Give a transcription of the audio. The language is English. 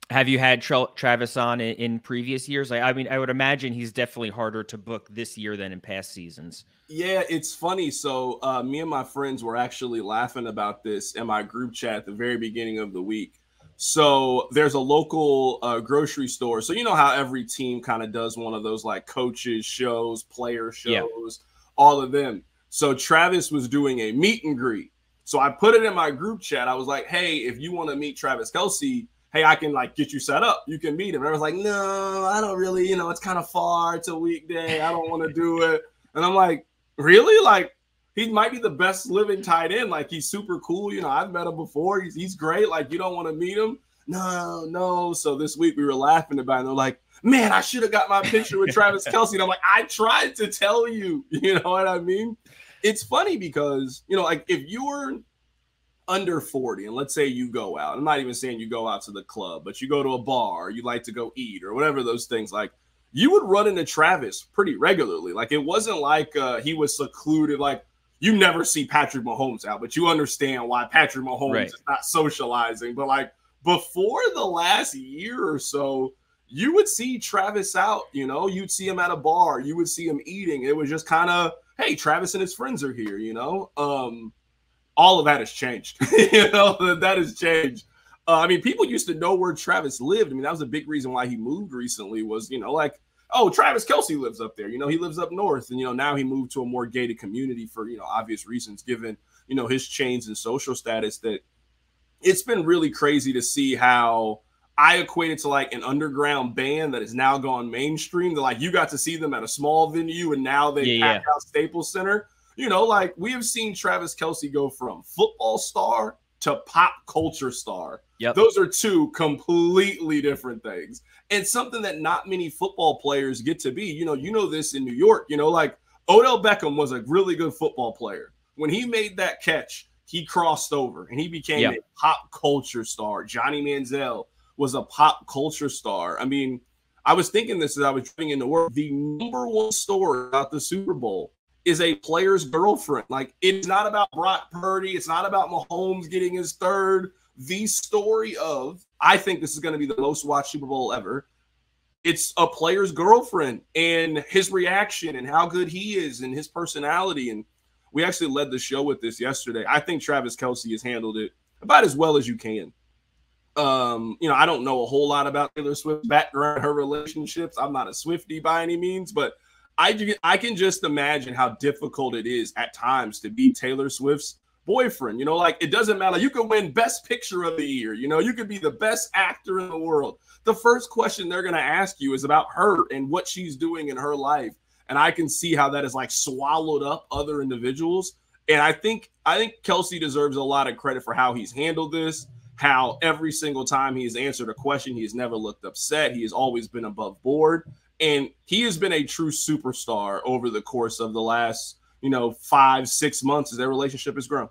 Have you had Travis on in previous years? I mean, I would imagine he's definitely harder to book this year than in past seasons. Yeah, it's funny. So me and my friends were actually laughing about this in my group chat at the very beginning of the week. So there's a local grocery store. So you know how every team kind of does one of those like coaches shows, player Yeah. shows, all of them. So Travis was doing a meet and greet. So I put it in my group chat. I was like, hey, if you want to meet Travis Kelce, hey, I can like get you set up. You can meet him. And I was like, no, I don't really, it's kind of far. It's a weekday. I don't want to do it. And I'm like, really? Like, he might be the best living tight end. Like, he's super cool. I've met him before. He's great. Like, you don't want to meet him? No. So this week we were laughing about it. And they're like, man, I should have got my picture with Travis Kelce. And I'm like, I tried to tell you. You know what I mean? It's funny because, like if you were under 40 and let's say you go out, I'm not even saying you go out to the club, but you go to a bar, or you like to go eat or whatever those things, like you would run into Travis pretty regularly. Like it wasn't like he was secluded. Like you never see Patrick Mahomes out, but you understand why Patrick Mahomes is not socializing. But like before the last year or so, you would see Travis out, you'd see him at a bar, you would see him eating. It was just kind of, hey, Travis and his friends are here, all of that has changed. That has changed. I mean, people used to know where Travis lived. I mean, that was a big reason why he moved recently was, like, oh, Travis Kelce lives up there. He lives up north. And, now he moved to a more gated community for, obvious reasons, given, his change in social status. That it's been really crazy to see how I equate it to like an underground band that has now gone mainstream. That like you got to see them at a small venue and now they pack out Staples Center. Like we have seen Travis Kelce go from football star to pop culture star. Yep. Those are two completely different things. And something that not many football players get to be. You know this in New York, like Odell Beckham was a really good football player. When he made that catch, he crossed over and he became a pop culture star. Johnny Manziel was a pop culture star. I mean, I was thinking this as I was driving into work. The number one story about the Super Bowl is a player's girlfriend. Like, it's not about Brock Purdy. It's not about Mahomes getting his third. The story of, I think this is going to be the most watched Super Bowl ever. It's a player's girlfriend and his reaction and how good he is and his personality. And we actually led the show with this yesterday. I think Travis Kelce has handled it about as well as you can. I don't know a whole lot about Taylor Swift's background, her relationships. I'm not a Swiftie by any means, but I can just imagine how difficult it is at times to be Taylor Swift's boyfriend. Like it doesn't matter. You could win Best Picture of the Year. You could be the best actor in the world. The first question they're going to ask you is about her and what she's doing in her life. And I can see how that is like swallowed up other individuals. And I think Kelce deserves a lot of credit for how he's handled this, how every single time he has answered a question, he has never looked upset. He has always been above board. And he has been a true superstar over the course of the last, 5-6 months as their relationship has grown.